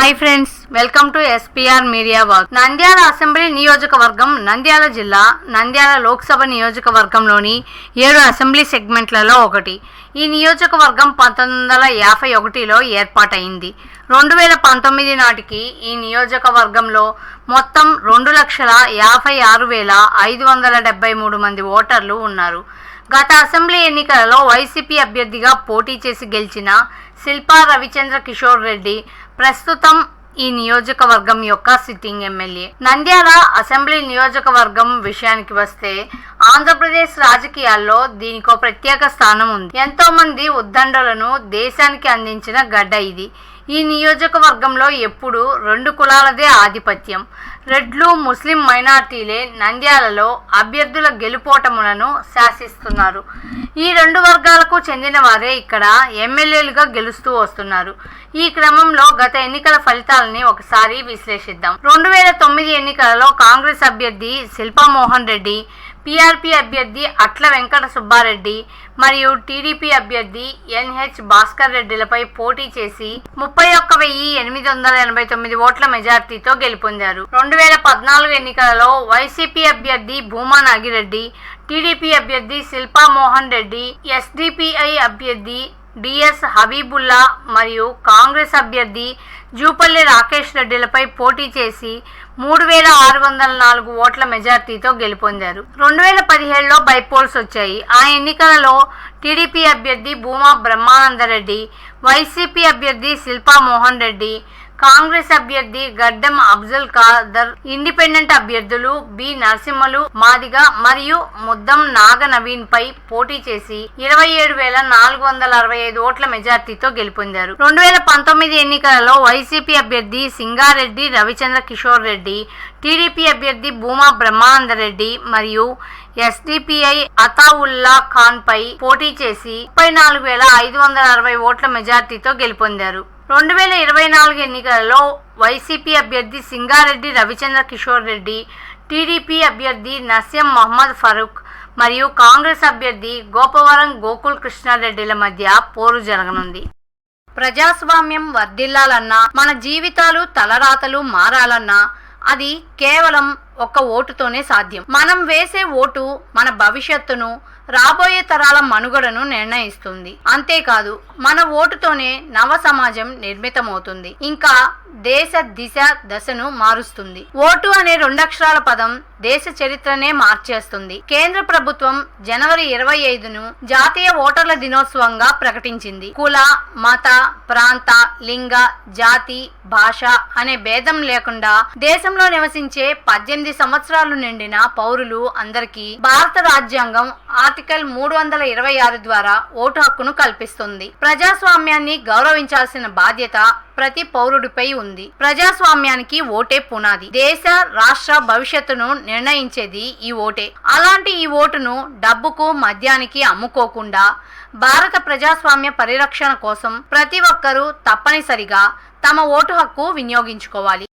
Hi friends, welcome to SPR media work. Nandyal assembly నియోజకవర్గం నంద్యాల జిల్లా నంద్యాల లోక్సభ నియోజకవర్గంలోని 7 అసెంబ్లీ సెగ్మెంట్లలో ఒకటి. ఈ నియోజకవర్గం 1951లో ఏర్పాటైంది. 2019 నాటికి ఈ నియోజకవర్గంలో మొత్తం 2,56,573 మంది ఓటర్లు ఉన్నారు. గత అసెంబ్లీ ఎన్నికలలో వైసీపీ అభ్యర్థిగా పోటీ చేసి గెలిచిన శిల్పా రవిచంద్ర కిషోర్ రెడ్డి ప్రస్తుతం ఈ నియోజకవర్గం యొక్క సిట్టింగ్ ఎమ్మెల్యే. నంద్యాల అసెంబ్లీ నియోజకవర్గం విషయానికి వస్తే ఆంధ్రప్రదేశ్ రాజకీయాల్లో దీనికో ప్రత్యేక స్థానం ఉంది. ఎంతో మంది ఉద్దండులను దేశానికి అందించిన గడ్డ ఇది. ఈ నియోజకవర్గంలో ఎప్పుడు 2 కులాలదే ఆధిపత్యం. రెడ్లు, ముస్లిం మైనార్టీలే నంద్యాలలో అభ్యర్థుల గెలుపోటములను శాసిస్తున్నారు. ఈ 2 వర్గాలకు చెందిన వారే ఇక్కడ ఎమ్మెల్యేలుగా గెలుస్తూ వస్తున్నారు. ఈ క్రమంలో గత ఎన్నికల ఫలితాలని ఒకసారి విశ్లేషిద్దాం. 2009 ఎన్నికలలో కాంగ్రెస్ అభ్యర్థి శిల్పా మోహన్ రెడ్డి, పీఆర్పీ అభ్యర్థి అట్ల వెంకట సుబ్బారెడ్డి మరియు టీడీపీ అభ్యర్థి ఎన్హెచ్ భాస్కర్ రెడ్డిలపై పోటీ చేసి 31,889 ఓట్ల మెజార్టీతో గెలుపొందారు. 2014 ఎన్నికలలో వైసీపీ అభ్యర్థి భూమా నాగిరెడ్డి, టీడీపీ అభ్యర్థి శిల్పా మోహన్ రెడ్డి, ఎస్డిపిఐ అభ్యర్థి డిఎస్ హబీబుల్లా మరియు కాంగ్రెస్ అభ్యర్థి జూపల్లి రాకేష్ రెడ్డిలపై పోటీ చేసి 3,604 ఓట్ల మెజార్టీతో గెలుపొందారు. 2017లో బైపోల్స్ వచ్చాయి. ఆ ఎన్నికలలో టీడీపీ అభ్యర్థి భూమా బ్రహ్మానందరెడ్డి, వైసీపీ అభ్యర్థి శిల్పా మోహన్ రెడ్డి, కాంగ్రెస్ అభ్యర్థి గడ్డం అఫ్జల్ ఖాదర్, ఇండిపెండెంట్ అభ్యర్థులు బి నరసింహలు మాదిగ మరియు ముద్దం నాగ నవీన్ పై పోటీ చేసి 27,465 ఓట్ల మెజార్టీతో గెలుపొందారు. 2019 ఎన్నికలలో వైసీపీ అభ్యర్థి సింగారెడ్డి రవిచంద్ర కిషోర్ రెడ్డి, టీడీపీ అభ్యర్థి భూమా బ్రహ్మానందరెడ్డి మరియు ఎస్డిపిఐ అతావుల్లా ఖాన్ పై పోటీ చేసి 34,560 ఓట్ల మెజార్టీతో గెలుపొందారు. 2024 ఎన్నికలలో వైసీపీ అభ్యర్థి సింగారెడ్డి రవిచంద్ర కిషోర్ రెడ్డి, టీడీపీ అభ్యర్థి నసీం మహమ్మద్ ఫరూక్ మరియు కాంగ్రెస్ అభ్యర్థి గోపవరం గోకుల్ కృష్ణారెడ్డిల మధ్య పోరు జరగనుంది. ప్రజాస్వామ్యం వర్ధిల్లాలన్నా, మన జీవితాలు తలరాతలు మారాలన్నా అది కేవలం ఒక్క ఓటుతోనే సాధ్యం. మనం వేసే ఓటు మన భవిష్యత్తును, రాబోయే తరాల మనుగడను నిర్ణయిస్తుంది. అంతేకాదు, మన ఓటుతోనే నవ సమాజం నిర్మితమవుతుంది, ఇంకా దేశ దిశ దశను మారుస్తుంది. ఓటు అనే 2 అక్షరాల పదం దేశ చరిత్రనే మార్చేస్తుంది. కేంద్ర ప్రభుత్వం జనవరి 25ను జాతీయ ఓటర్ల దినోత్సవంగా ప్రకటించింది. కుల, మత, ప్రాంత, లింగ, జాతి, భాష అనే భేదం లేకుండా దేశంలో నివసించే 18 సంవత్సరాలు నిండిన పౌరులు అందరికీ భారత రాజ్యాంగం ఆర్టికల్ 326 ద్వారా ఓటు హక్కును కల్పిస్తుంది. ప్రజాస్వామ్యాన్ని గౌరవించాల్సిన బాధ్యత ప్రతి పౌరుడిపై ఉంది. ప్రజాస్వామ్యానికి ఓటే పునాది. దేశ, రాష్ట్ర భవిష్యత్తును నిర్ణయించేది ఈ ఓటే. అలాంటి ఈ ఓటును డబ్బుకు, మద్యానికి అమ్ముకోకుండా భారత ప్రజాస్వామ్య పరిరక్షణ కోసం ప్రతి ఒక్కరూ తప్పనిసరిగా తమ ఓటు హక్కు వినియోగించుకోవాలి.